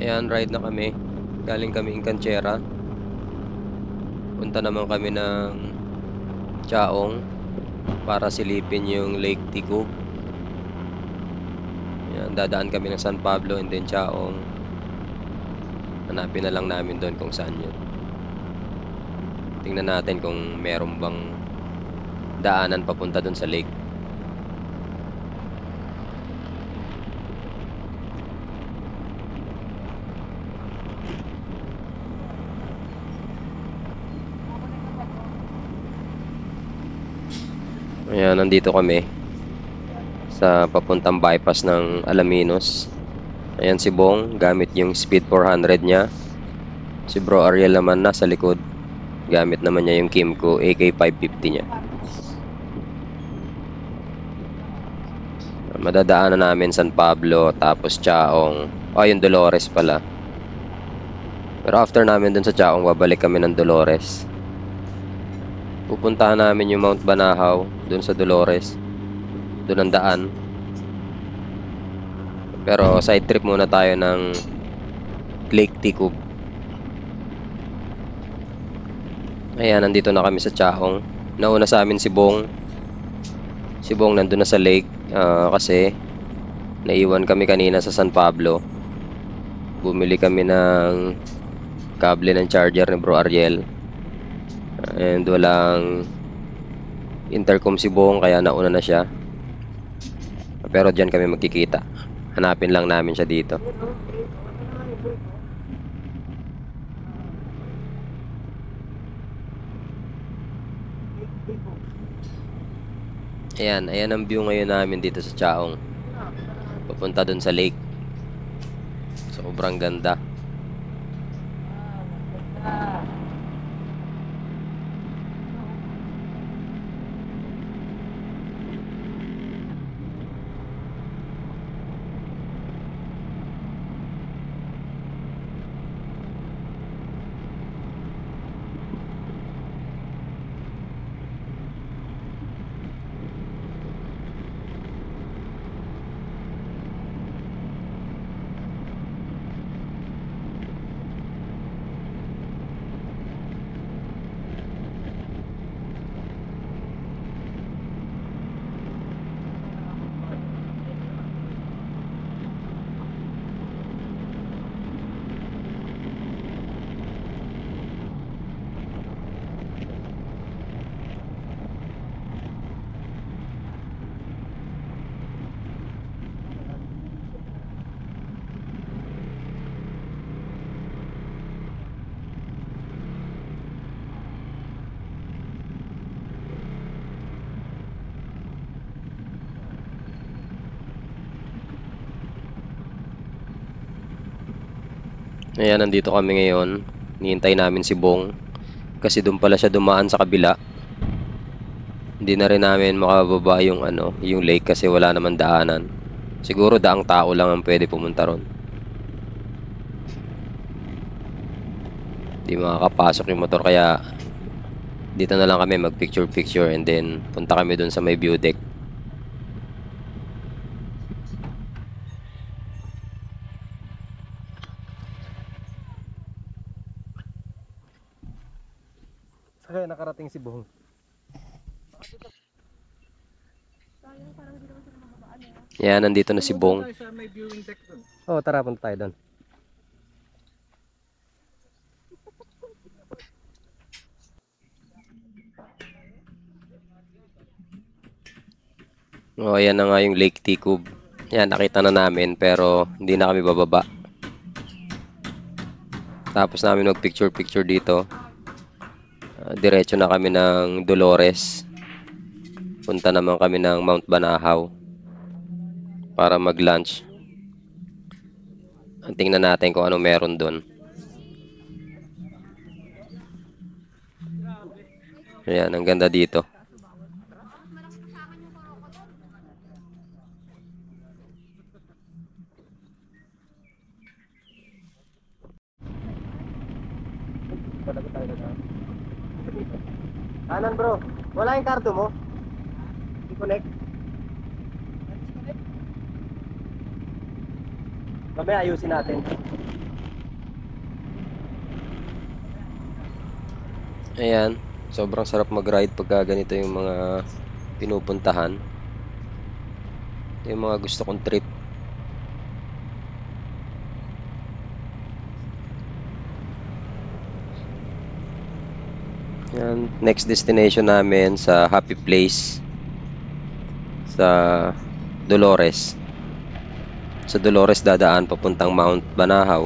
Ayan, ride na kami. Galing kami Incanchera. Punta naman kami ng Chaong para silipin yung Lake Ticub. Ayan, dadaan kami ng San Pablo and then Chaong. Hanapin na lang namin doon kung saan yun. Tingnan natin kung meron bang daanan papunta doon sa lake. Ayan, nandito kami sa papuntang bypass ng Alaminos. Ayan si Bong, gamit yung Speed 400 niya. Si Bro Ariel naman nasa likod. Gamit naman niya yung Kimco AK550 niya. Madadaanan namin San Pablo, tapos Chaong. Yung Dolores pala. Pero after namin dun sa Chaong, babalik kami ng Dolores. Pupuntahan namin yung Mount Banahaw, dun sa Dolores. Dun ang daan. Pero side trip muna tayo ng Lake Ticub. Ayan, nandito na kami sa Chaong. Nauna sa amin si Bong. Si Bong nandun na sa lake kasi naiwan kami kanina sa San Pablo. Bumili kami ng kable ng charger ni Bro Ariel. And walang intercom si Bong kaya nauna na siya. Pero dyan kami magkikita. Hanapin lang namin siya dito. Ayan, ayan ang view ngayon namin dito sa Chaong. Papunta dun sa lake. Sobrang ganda. Ayan, nandito kami ngayon. Hinihintay namin si Bong. Kasi doon pala siya dumaan sa kabila. Hindi na rin namin makababa yung yung lake kasi wala naman daanan. Siguro daang tao lang ang pwede pumunta ron. Hindi makakapasok yung motor kaya dito na lang kami mag picture and then punta kami doon sa may view deck. Kaya nakarating si Bong. Yan, nandito na si Bong. Oh, tara, punta tayo doon. Oh, ayan na nga yung Lake Ticub. Yan, nakita na namin pero hindi na kami bababa. Tapos namin mag-picture dito. Diretso na kami ng Dolores. Punta naman kami ng Mount Banahaw para mag-lunch. Tingnan natin kung ano meron doon. Ayan, ang ganda dito. Kanan bro, wala yung karto mo? I-connect? Mamaya ayusin natin. Ayan, sobrang sarap mag-ride pagka ganito yung mga pinupuntahan. Ito yung mga gusto kong trip. Ayan, next destination namin sa Happy Place sa Dolores. Sa Dolores dadaan papuntang Mount Banahaw.